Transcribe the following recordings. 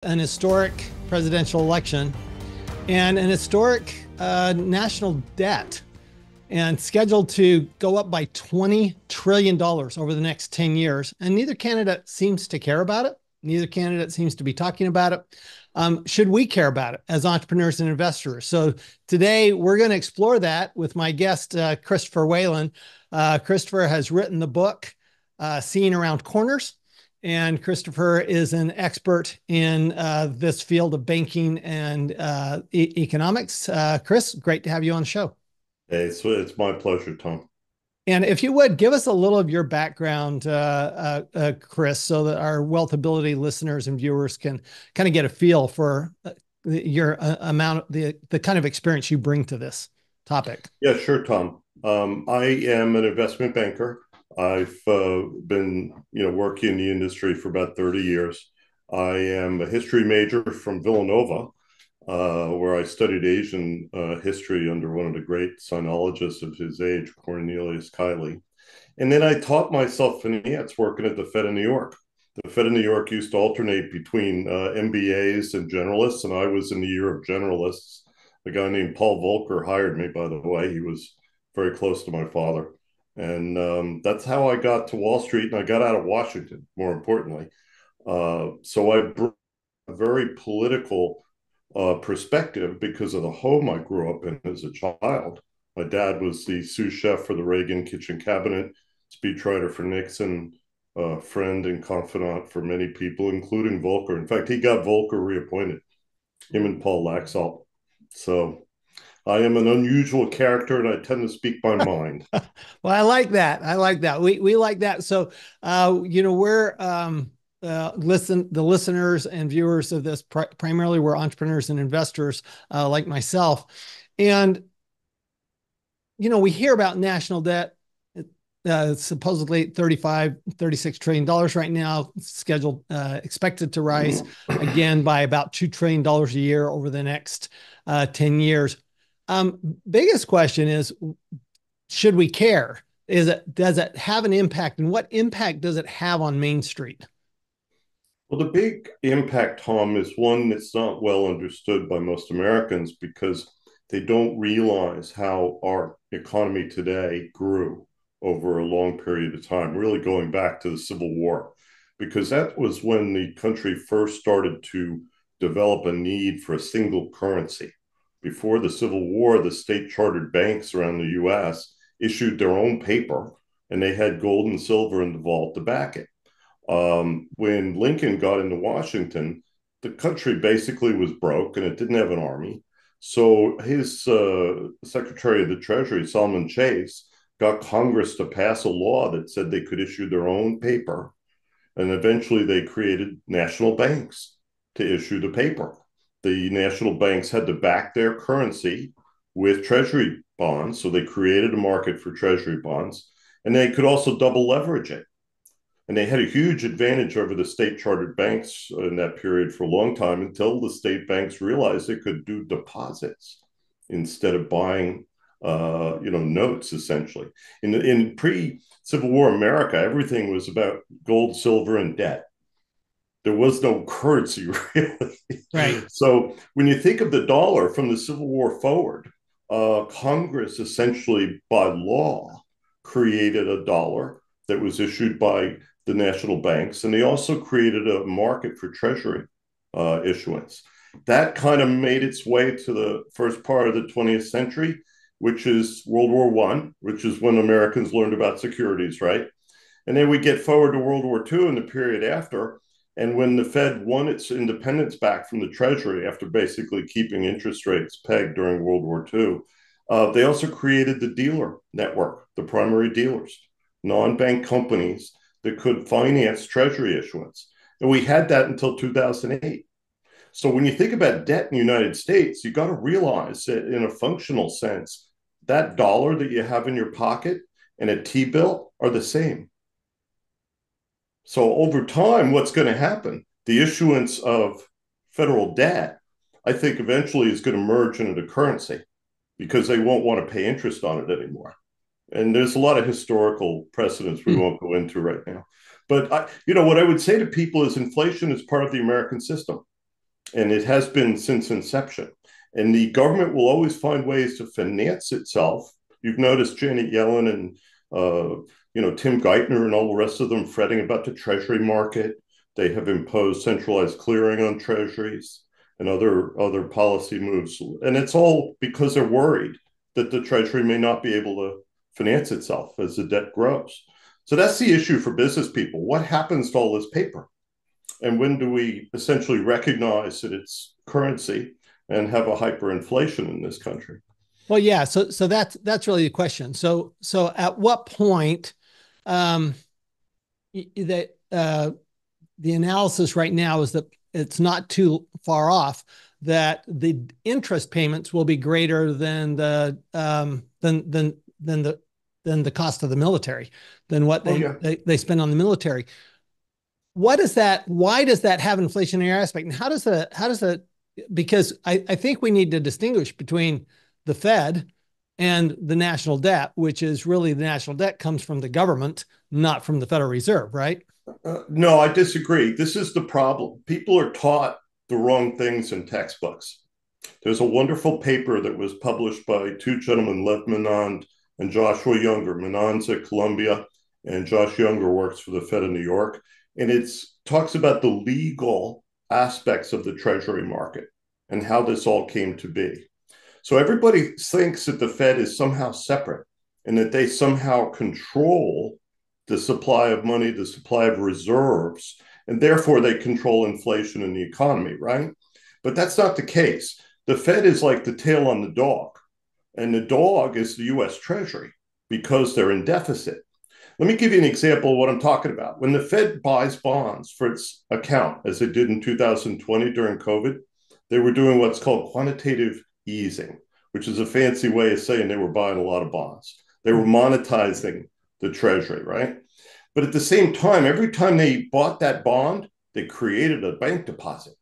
An historic presidential election and an historic national debt, and scheduled to go up by $20 trillion over the next 10 years. And neither candidate seems to care about it. Neither candidate seems to be talking about it. Should we care about it as entrepreneurs and investors? So today we're going to explore that with my guest, Christopher Whalen. Christopher has written the book, Seeing Around Corners. And Christopher is an expert in this field of banking and economics. Chris, great to have you on the show. Hey, it's my pleasure, Tom. And if you would, give us a little of your background, Chris, so that our WealthAbility listeners and viewers can kind of get a feel for your the kind of experience you bring to this topic. Yeah, sure, Tom. I am an investment banker. I've been, working in the industry for about 30 years. I am a history major from Villanova, where I studied Asian history under one of the great sinologists of his age, Cornelius Kiley. And then I taught myself finance working at the Fed of New York. The Fed of New York used to alternate between MBAs and generalists, and I was in the year of generalists. A guy named Paul Volcker hired me, by the way. He was very close to my father. And that's how I got to Wall Street, and I got out of Washington, more importantly. So I brought a very political perspective because of the home I grew up in as a child. My dad was the sous chef for the Reagan kitchen cabinet, speechwriter for Nixon, friend and confidant for many people, including Volcker. In fact, he got Volcker reappointed, him and Paul Laxalt. So I am an unusual character, and I tend to speak my mind. Well, I like that. I like that. We like that. So, we're the listeners and viewers of this primarily we're entrepreneurs and investors like myself, and we hear about national debt. Supposedly 36 trillion dollars right now, scheduled expected to rise again by about $2 trillion a year over the next 10 years. Biggest question is, should we care? Does it have an impact, and what impact does it have on Main Street? Well, the big impact, Tom, is one that's not well understood by most Americans because they don't realize how our economy today grew over a long period of time, really going back to the Civil War, because that was when the country first started to develop a need for a single currency. Before the Civil War, the state chartered banks around the US issued their own paper, and they had gold and silver in the vault to back it. When Lincoln got into Washington, the country basically was broke and it didn't have an army. So his Secretary of the Treasury, Solomon Chase, got Congress to pass a law that said they could issue their own paper. And eventually they created national banks to issue the paper. The national banks had to back their currency with Treasury bonds. So they created a market for Treasury bonds, and they could also double leverage it. And they had a huge advantage over the state chartered banks in that period for a long time, until the state banks realized they could do deposits instead of buying, notes, essentially. In pre-Civil War America, everything was about gold, silver, and debt. There was no currency, really. Right. So when you think of the dollar from the Civil War forward, Congress essentially, by law, created a dollar that was issued by the national banks, and they also created a market for treasury issuance. That kind of made its way to the first part of the 20th century, which is World War One, which is when Americans learned about securities, right? And then we get forward to World War II and the period after. And when the Fed won its independence back from the Treasury after basically keeping interest rates pegged during World War II, they also created the dealer network, the primary dealers, non-bank companies that could finance Treasury issuance. And we had that until 2008. So when you think about debt in the United States, you got to realize that in a functional sense, that dollar that you have in your pocket and a T-bill are the same. So over time, what's going to happen? The issuance of federal debt, I think, eventually is going to merge into the currency because they won't want to pay interest on it anymore. And there's a lot of historical precedents we won't go into right now. But what I would say to people is inflation is part of the American system. and it has been since inception. And the government will always find ways to finance itself. You've noticed Janet Yellen and Tim Geithner and all the rest of them fretting about the treasury market. They have imposed centralized clearing on treasuries and other policy moves, and it's all because they're worried that the treasury may not be able to finance itself as the debt grows. So that's the issue for business people. What happens to all this paper? And when do we essentially recognize that it's currency and have a hyperinflation in this country? Well, yeah. So that's really the question. So at what point that the analysis right now is that it's not too far off that the interest payments will be greater than the cost of the military, than what they spend on the military. What is that? Why does that have inflationary aspect? And how does that, because I think we need to distinguish between the Fed and the national debt, which is really the national debt comes from the government, not from the Federal Reserve, right? No, I disagree. This is the problem. People are taught the wrong things in textbooks. There's a wonderful paper that was published by two gentlemen, Lev Menand and Joshua Younger. Menand's at Columbia, and Josh Younger works for the Fed of New York. And it talks about the legal aspects of the treasury market and how this all came to be. So everybody thinks that the Fed is somehow separate and that they somehow control the supply of money, the supply of reserves, and therefore they control inflation in the economy, right? But that's not the case. The Fed is like the tail on the dog, and the dog is the US Treasury because they're in deficit. Let me give you an example of what I'm talking about. When the Fed buys bonds for its account, as it did in 2020 during COVID, they were doing what's called quantitative easing, which is a fancy way of saying they were buying a lot of bonds. They were monetizing the treasury, right? But at the same time, every time they bought that bond, they created a bank deposit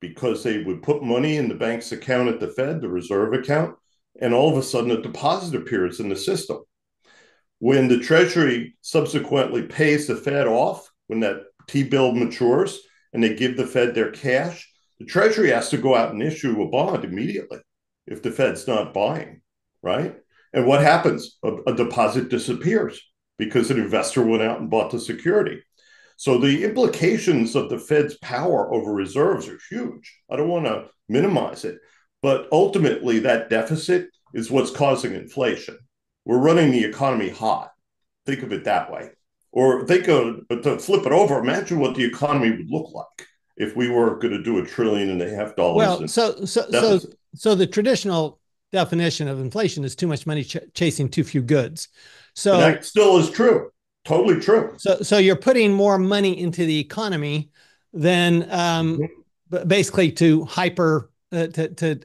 because they would put money in the bank's account at the Fed, the reserve account, and all of a sudden a deposit appears in the system. When the Treasury subsequently pays the Fed off, when that T-bill matures and they give the Fed their cash, the Treasury has to go out and issue a bond immediately if the Fed's not buying, right? And what happens? A deposit disappears because an investor went out and bought the security. So the implications of the Fed's power over reserves are huge. I don't want to minimize it, but ultimately that deficit is what's causing inflation. We're running the economy hot. Think of it that way. Or to flip it over, imagine what the economy would look like if we were going to do $1.5 trillion. Well, so the traditional definition of inflation is too much money chasing too few goods. So and that still is true. Totally true. So you're putting more money into the economy than basically to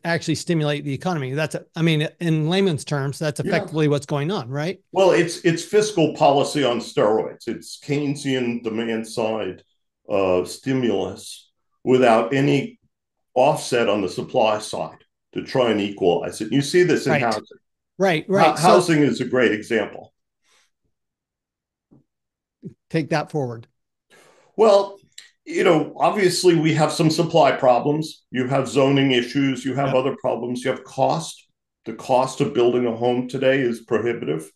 actually stimulate the economy. In layman's terms, that's effectively what's going on, right? Well, it's fiscal policy on steroids. It's Keynesian demand side stimulus without any offset on the supply side to try and equalize it. You see this in housing. Right. Housing is a great example. Take that forward. Well, obviously we have some supply problems. You have zoning issues. You have other problems. You have cost. The cost of building a home today is prohibitive.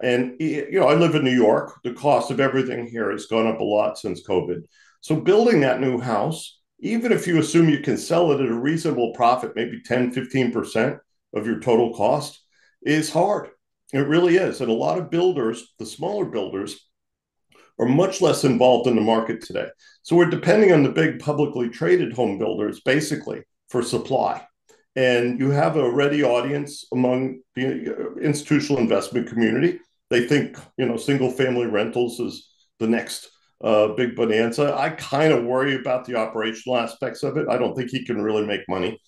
And, I live in New York. The cost of everything here has gone up a lot since COVID. So building that new house, even if you assume you can sell it at a reasonable profit, maybe 10, 15% of your total cost, is hard. It really is. And a lot of builders, the smaller builders, are much less involved in the market today. So we're depending on the big publicly traded home builders, basically, for supply. And you have a ready audience among the institutional investment community. They think, single family rentals is the next big bonanza. I kind of worry about the operational aspects of it. I don't think he can really make money.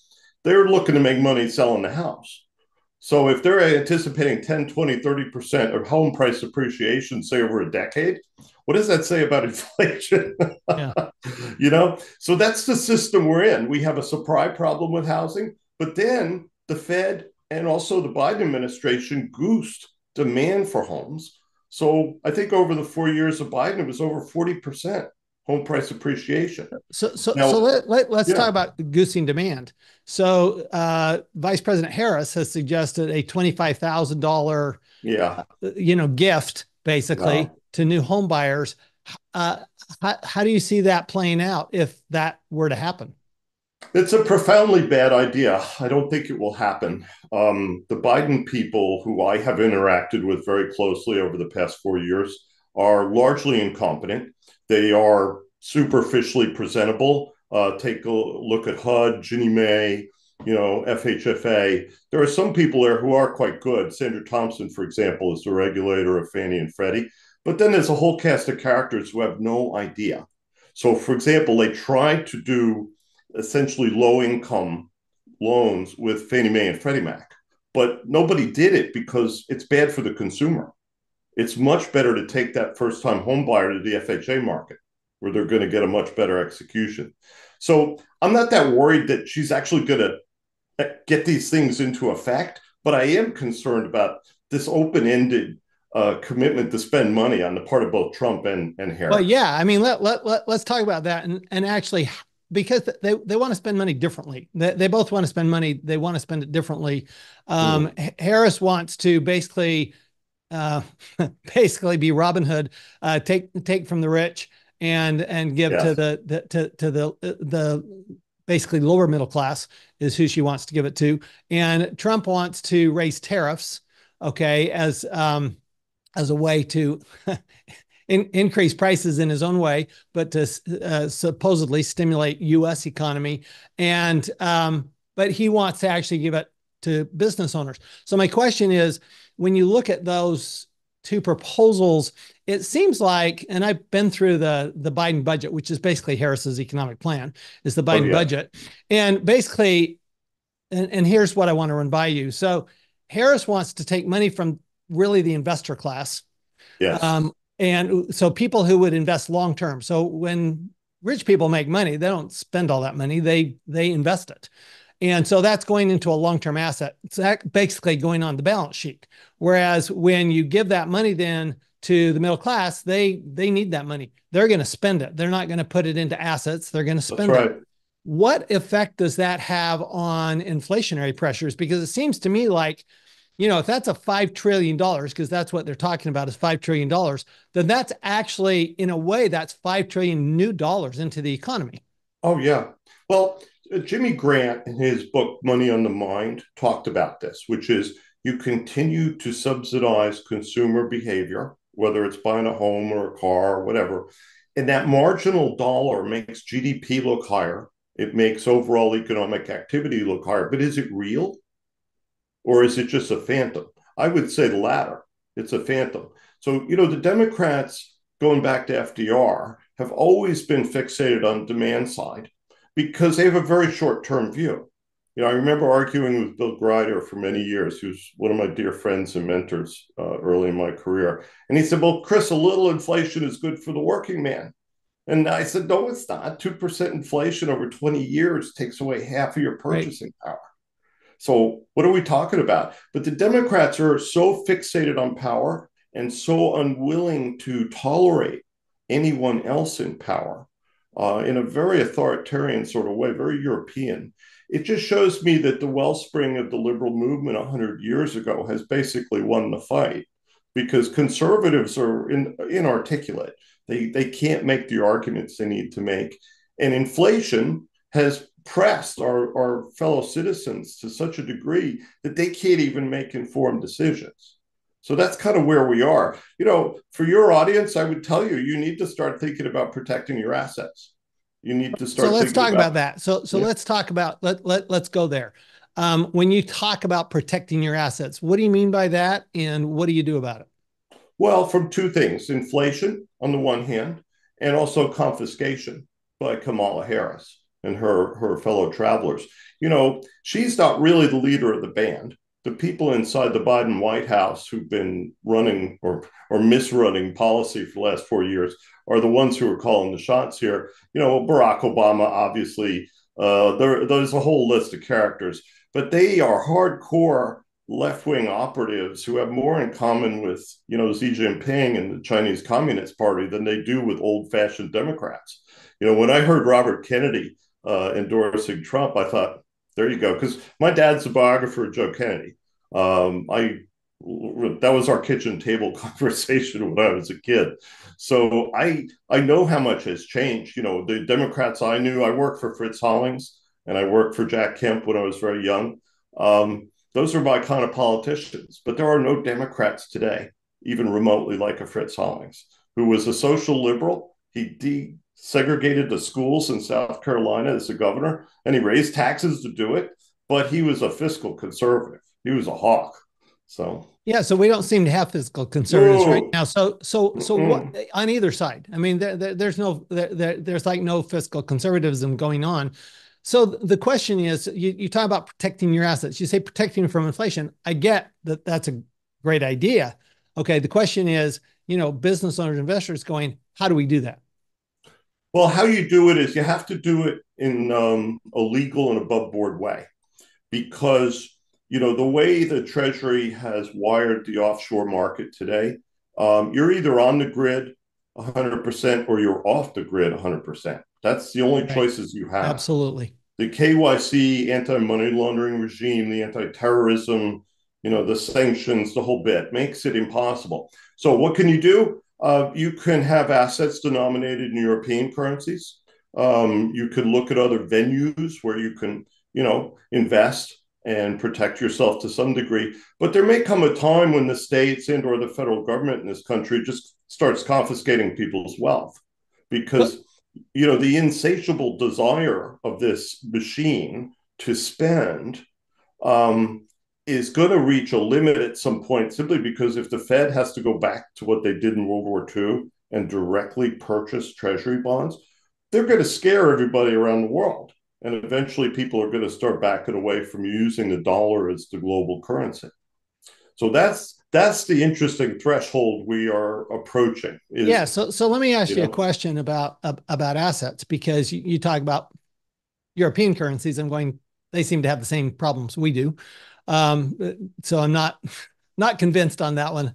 They're looking to make money selling the house. So if they're anticipating 10, 20, 30% of home price appreciation, say over a decade, what does that say about inflation? So that's the system we're in. We have a supply problem with housing, but then the Fed and also the Biden administration goosed demand for homes. So I think over the 4 years of Biden, it was over 40% home price appreciation. So Now, let's talk yeah, about goosing demand. So Vice President Harris has suggested a $25,000 yeah, gift basically no. to new home buyers. Uh, how do you see that playing out if that were to happen? It's a profoundly bad idea. I don't think it will happen. The Biden people, who I have interacted with very closely over the past 4 years, are largely incompetent. They are superficially presentable. Take a look at HUD, Ginnie Mae, FHFA. There are some people there who are quite good. Sandra Thompson, for example, is the regulator of Fannie and Freddie. But then there's a whole cast of characters who have no idea. So, for example, they tried to do essentially low income loans with Fannie Mae and Freddie Mac. But nobody did it because it's bad for the consumer. It's much better to take that first time home buyer to the FHA market where they're going to get a much better execution. So I'm not that worried that she's actually going to get these things into effect, but I am concerned about this open ended commitment to spend money on the part of both Trump and Well, Harris. yeah, I mean, let's talk about that and actually because they want to spend money differently. They both want to spend money. They want to spend it differently. Mm, Harris wants to basically uh, basically be Robin Hood, take from the rich and give to yes, the basically lower middle class is who she wants to give it to. And Trump wants to raise tariffs, okay, as a way to increase prices in his own way, but to supposedly stimulate U.S. economy. And but he wants to actually give it to business owners. So my question is, when you look at those two proposals, it seems like, and I've been through the Biden budget, which is basically Harris's economic plan, is the oh Biden yeah, budget, and basically, and here's what I want to run by you. So Harris wants to take money from really the investor class, yes. and so people who would invest long term. So when rich people make money, they don't spend all that money; they invest it. And so that's going into a long-term asset. It's basically going on the balance sheet. Whereas when you give that money then to the middle class, they need that money. They're going to spend it. They're not going to put it into assets. They're going to That's spend it. right. What effect does that have on inflationary pressures? Because it seems to me like, if that's a $5 trillion, because that's what they're talking about is $5 trillion, then that's actually, in a way, that's 5 trillion new dollars into the economy. Oh, yeah. Well, Jimmy Grant, in his book, Money on the Mind, talked about this, which is you continue to subsidize consumer behavior, whether it's buying a home or a car or whatever. And that marginal dollar makes GDP look higher. It makes overall economic activity look higher. But is it real or is it just a phantom? I would say the latter. It's a phantom. So, the Democrats, going back to FDR, have always been fixated on demand side because they have a very short term view. I remember arguing with Bill Grider for many years, who's one of my dear friends and mentors early in my career. And he said, well, Chris, a little inflation is good for the working man. And I said, no, it's not. 2% inflation over 20 years takes away half of your Right. purchasing power. So, what are we talking about? But the Democrats are so fixated on power and so unwilling to tolerate anyone else in power in a very authoritarian sort of way, very European. It just shows me that the wellspring of the liberal movement 100 years ago has basically won the fight because conservatives are inarticulate. They can't make the arguments they need to make. And inflation has pressed our fellow citizens to such a degree that they can't even make informed decisions. So that's kind of where we are. For your audience, I would tell you, you need to start thinking about protecting your assets. You need to So start let's thinking talk about about, that. So yeah. let's talk about let's go there. When you talk about protecting your assets, what do you mean by that, and what do you do about it? Well, from two things: inflation on the one hand, and also confiscation by Kamala Harris and her fellow travelers. She's not really the leader of the band. The people inside the Biden White House who've been running or misrunning policy for the last 4 years are the ones who are calling the shots here. Barack Obama, obviously, there's a whole list of characters, but they are hardcore left-wing operatives who have more in common with, Xi Jinping and the Chinese Communist Party than they do with old-fashioned Democrats. When I heard Robert Kennedy endorsing Trump, I thought, there you go, because my dad's a biographer of Joe Kennedy. I That was our kitchen table conversation when I was a kid. So I know how much has changed. The Democrats I knew, I worked for Fritz Hollings and I worked for Jack Kemp when I was very young. Those are my kind of politicians, but there are no Democrats today, even remotely like a Fritz Hollings, who was a social liberal. He desegregated the schools in South Carolina as a governor, and he raised taxes to do it, but he was a fiscal conservative. He was a hawk. So yeah, so we don't seem to have fiscal conservatives right no. now. So what on either side? I mean, there's like no fiscal conservatism going on. So the question is, you talk about protecting your assets. You say protecting from inflation. I get that that's a great idea. Okay, the question is, business owners, investors going, how do we do that? Well, how you do it is you have to do it in a legal and above board way, because the way the Treasury has wired the offshore market today, you're either on the grid 100% or you're off the grid 100%. That's the only Right. choices you have. Absolutely. The KYC, anti-money laundering regime, the anti-terrorism, the sanctions, the whole bit makes it impossible. So what can you do? You can have assets denominated in European currencies. You could look at other venues where you can, invest and protect yourself to some degree. But there may come a time when the states and or the federal government in this country just starts confiscating people's wealth, But because the insatiable desire of this machine to spend is going to reach a limit at some point, simply because if the Fed has to go back to what they did in World War II and directly purchase treasury bonds, they're going to scare everybody around the world. And eventually people are going to start backing away from using the dollar as the global currency. So that's the interesting threshold we are approaching. yeah, Is so let me ask you you a know question about assets, because you talk about European currencies. I'm going, they seem to have the same problems we do. So I'm not convinced on that one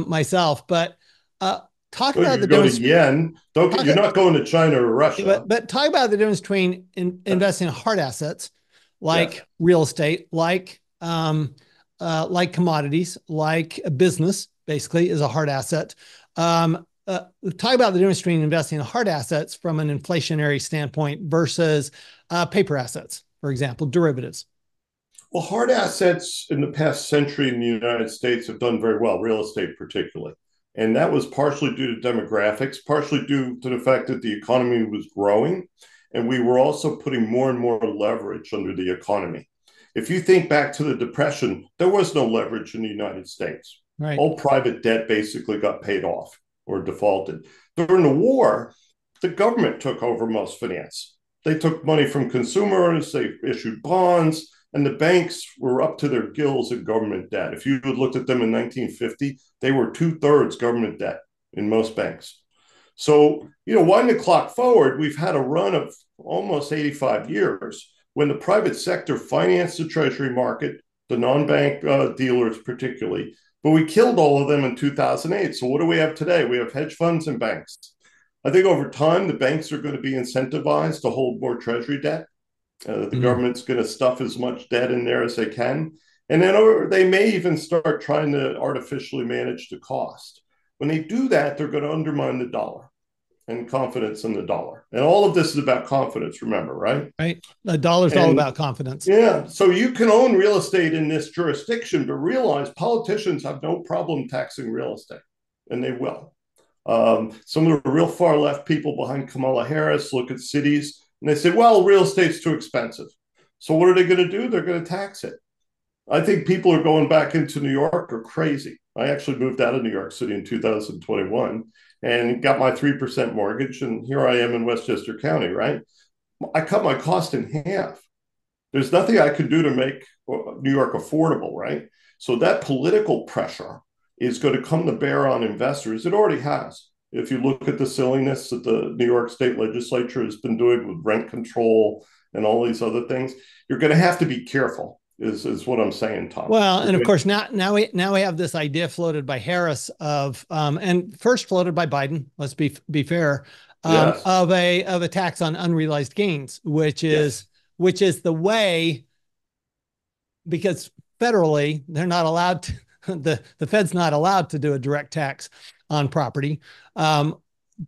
myself. But talk well, about you the can go to difference. yen. Talk, You're not going to China or Russia. but talk about the difference between investing in hard assets Yes. like real estate, like commodities, like a business. Basically, is a hard asset. Talk about the difference between investing in hard assets from an inflationary standpoint versus paper assets, for example, derivatives. Well, hard assets in the past century in the United States have done very well, real estate particularly. And that was partially due to demographics, partially due to the fact that the economy was growing. And we were also putting more and more leverage under the economy. If you think back to the Depression, there was no leverage in the United States. Right. All private debt basically got paid off or defaulted. During the war, the government took over most finance. They took money from consumers, they issued bonds, and the banks were up to their gills in government debt. If you had looked at them in 1950, they were 2/3 government debt in most banks. So, wind the clock forward, we've had a run of almost 85 years when the private sector financed the treasury market, the non-bank dealers particularly, but we killed all of them in 2008. So what do we have today? We have hedge funds and banks. I think over time, the banks are going to be incentivized to hold more treasury debt. The Mm. government's going to stuff as much debt in there as they can. And then they may even start trying to artificially manage the cost. When they do that, they're going to undermine the dollar and confidence in the dollar. And all of this is about confidence, remember, right? Right. The dollar's all And about confidence. yeah, so you can own real estate in this jurisdiction, but realize politicians have no problem taxing real estate, and they will. Some of the real far left people behind Kamala Harris look at cities and they say, well, real estate's too expensive. So what are they going to do? They're going to tax it. I think people are going back into New York are crazy. I actually moved out of New York City in 2021 and got my 3% mortgage. And here I am in Westchester County, right? I cut my cost in half. There's nothing I could do to make New York affordable, right? So that political pressure is going to come to bear on investors. It already has. If you look at the silliness that the New York State Legislature has been doing with rent control and all these other things, you're going to have to be careful is what I'm saying, Tom. Well, and of course now we have this idea floated by Harris of and first floated by Biden. Let's be fair, Yes. of a tax on unrealized gains, Yes. which is the way, because federally they're not allowed to, the Fed's not allowed to do a direct tax on property.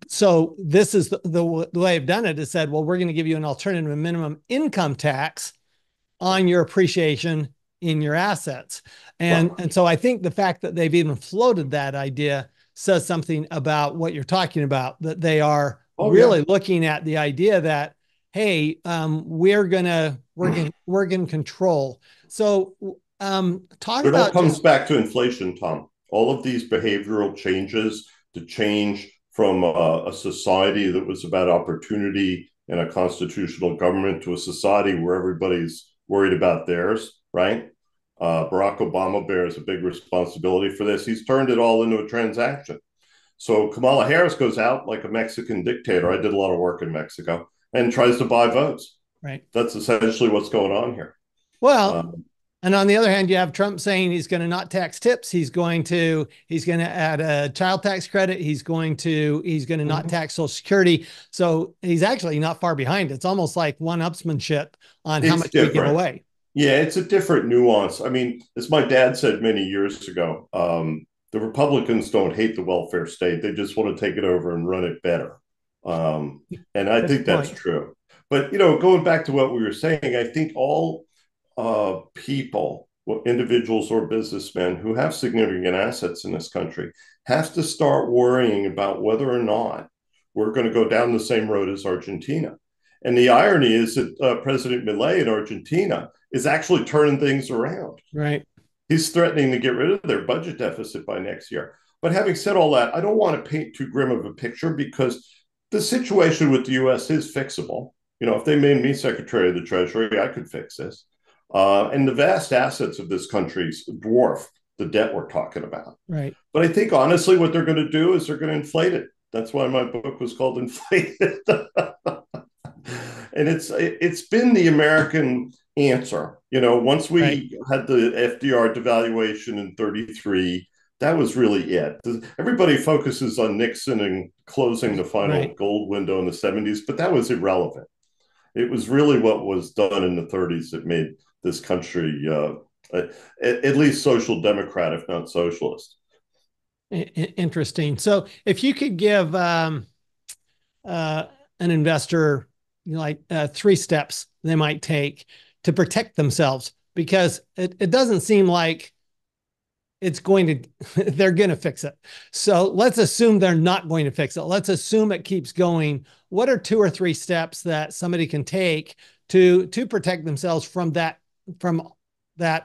So this is the way I've done it, is said, well, we're going to give you an alternative minimum income tax on your appreciation in your assets. Right. And so I think the fact that they've even floated that idea says something about what you're talking about, that they are Oh yeah. really looking at the idea that, hey, we're gonna control. So talk It all about comes just back to inflation, Tom. All of these behavioral changes to change from a society that was about opportunity and a constitutional government to a society where everybody's worried about theirs, right? Barack Obama bears a big responsibility for this. He's turned it all into a transaction. So Kamala Harris goes out like a Mexican dictator. I did a lot of work in Mexico and tries to buy votes. right. That's essentially what's going on here. Well, Um, and on the other hand, you have Trump saying he's going to not tax tips. He's going to add a child tax credit. He's going to not tax Social Security. So he's actually not far behind. It's almost like one-upsmanship on how it's much we give different. away. Yeah, it's a different nuance. I mean, as my dad said many years ago, the Republicans don't hate the welfare state. They just want to take it over and run it better. And I Good think that's point. true. But, going back to what we were saying, I think all people, individuals or businessmen who have significant assets in this country, have to start worrying about whether or not we're going to go down the same road as Argentina. And the irony is that President Milei in Argentina is actually turning things around. Right. He's threatening to get rid of their budget deficit by next year. But having said all that, I don't want to paint too grim of a picture, because the situation with the U.S. is fixable. If they made me Secretary of the Treasury, I could fix this. And the vast assets of this country dwarf the debt we're talking about. Right. But I think honestly, what they're going to do is they're going to inflate it. That's why my book was called Inflated. And it's been the American answer. Once Right. we had the FDR devaluation in 33, that was really it. Everybody focuses on Nixon and closing the final Right. gold window in the 70s, but that was irrelevant. It was really what was done in the 30s that made this country at least social democrat, if not socialist. Interesting. So if you could give an investor, like three steps they might take to protect themselves, because it doesn't seem like it's going to they're going to fix it. So let's assume they're not going to fix it. Let's assume it keeps going. What are two or three steps that somebody can take to protect themselves from that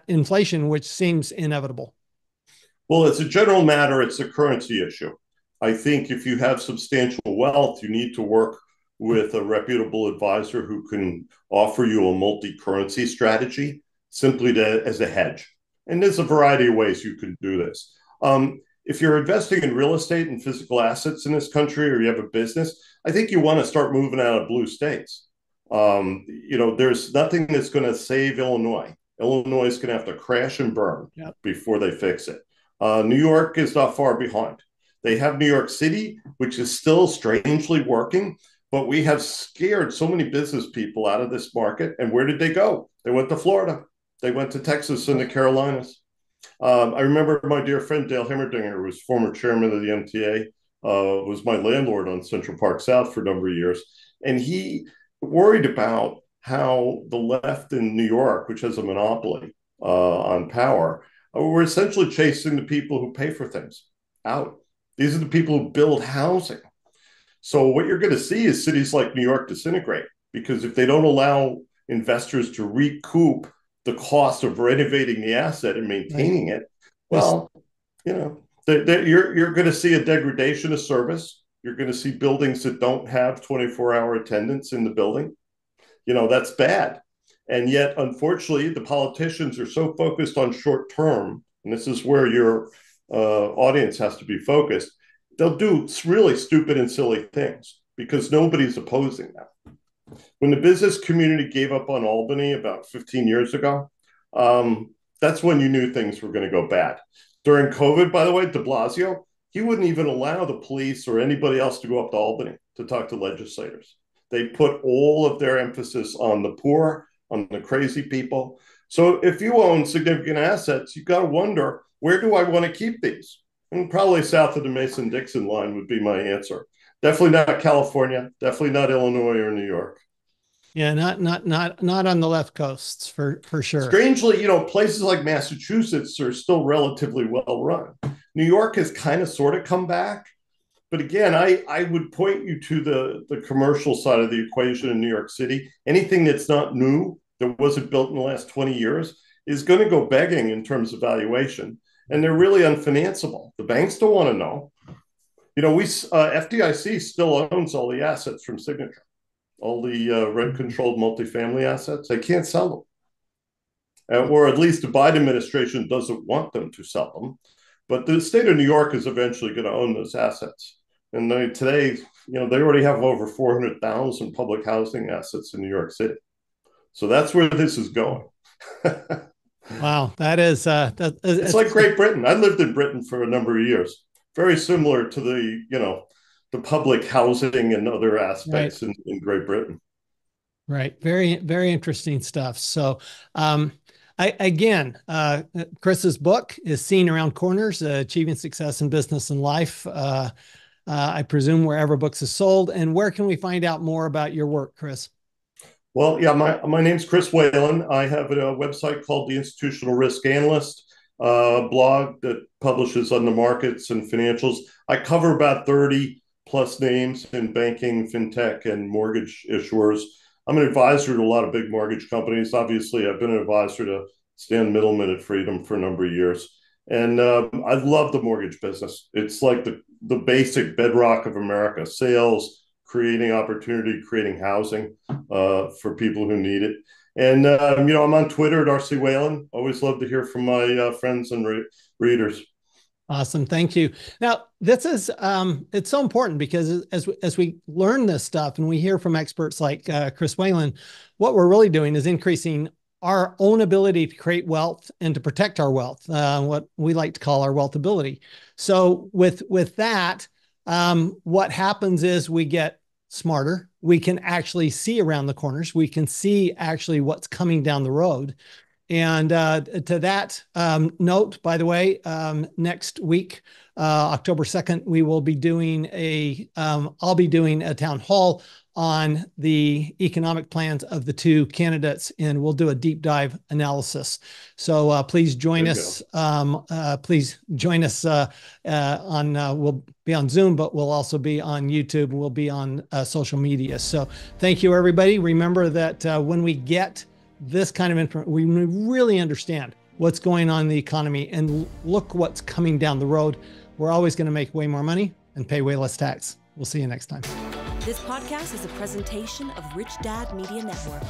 inflation, which seems inevitable? Well, as a general matter, it's a currency issue. I think if you have substantial wealth, you need to work with a reputable advisor who can offer you a multi-currency strategy simply as a hedge. And there's a variety of ways you can do this. If you're investing in real estate and physical assets in this country, or you have a business, I think you want to start moving out of blue states. There's nothing that's going to save Illinois. Illinois is going to have to crash and burn Yep. before they fix it. New York is not far behind. They have New York City, which is still strangely working, but we have scared so many business people out of this market. And where did they go? They went to Florida. They went to Texas and the Carolinas. I remember my dear friend Dale Hemmerdinger, who was former chairman of the MTA, was my landlord on Central Park South for a number of years. And he worried about how the left in New York, which has a monopoly on power, we're essentially chasing the people who pay for things out. These are the people who build housing. So what you're going to see is cities like New York disintegrate, because if they don't allow investors to recoup the cost of renovating the asset and maintaining it, well, you're going to see a degradation of service. You're going to see buildings that don't have 24-hour attendance in the building. That's bad. And yet, unfortunately, the politicians are so focused on short term, and this is where your audience has to be focused. They'll do really stupid and silly things because nobody's opposing them. When the business community gave up on Albany about 15 years ago, That's when you knew things were going to go bad. During COVID, by the way, de Blasio, he wouldn't even allow the police or anybody else to go up to Albany to talk to legislators. They put all of their emphasis on the poor, on the crazy people. So if you own significant assets, you've got to wonder, where do I want to keep these? And probably south of the Mason-Dixon line would be my answer. Definitely not California, definitely not Illinois or New York. Yeah, not on the left coasts for sure. Strangely, places like Massachusetts are still relatively well run. New York has kind of sort of come back. But again, I would point you to the commercial side of the equation in New York City. Anything that's not new, that wasn't built in the last 20 years, is going to go begging in terms of valuation. And they're really unfinanceable. The banks don't want to know. FDIC still owns all the assets from Signature, all the rent-controlled multifamily assets. They can't sell them. Or at least the Biden administration doesn't want them to sell them. But the state of New York is eventually going to own those assets. And today, they already have over 400,000 public housing assets in New York City. So that's where this is going. Wow, that is it's like Great Britain. I lived in Britain for a number of years. Very similar to the public housing and other aspects in Great Britain. Right. Very, very interesting stuff. So, Chris's book is Seeing Around Corners, Achieving Success in Business and Life. I presume wherever books are sold. And where can we find out more about your work, Chris? Well, yeah, my name's Chris Whalen. I have a website called The Institutional Risk Analyst, blog that publishes on the markets and financials. I cover about 30 plus names in banking, fintech, and mortgage issuers. I'm an advisor to a lot of big mortgage companies. Obviously, I've been an advisor to Stan Middleman at Freedom for a number of years. And I love the mortgage business. It's like the basic bedrock of America: sales, creating opportunity, creating housing for people who need it. And, I'm on Twitter at RC Whalen. Always love to hear from my friends and readers. Awesome. Thank you. Now, this is, it's so important because as we learn this stuff and we hear from experts like Chris Whalen, what we're really doing is increasing our own ability to create wealth and to protect our wealth, what we like to call our WealthAbility. So with that, what happens is we get smarter. We can actually see around the corners. We can see actually what's coming down the road. And to that note, by the way, next week, October 2nd, we will be doing I'll be doing a town hall on the economic plans of the two candidates, and we'll do a deep dive analysis. So please join us. Please join us we'll be on Zoom, but we'll also be on YouTube. We'll be on social media. So thank you, everybody. Remember that when we get this kind of information, we really understand what's going on in the economy and look what's coming down the road. We're always going to make way more money and pay way less tax. We'll see you next time. This podcast is a presentation of Rich Dad Media Network.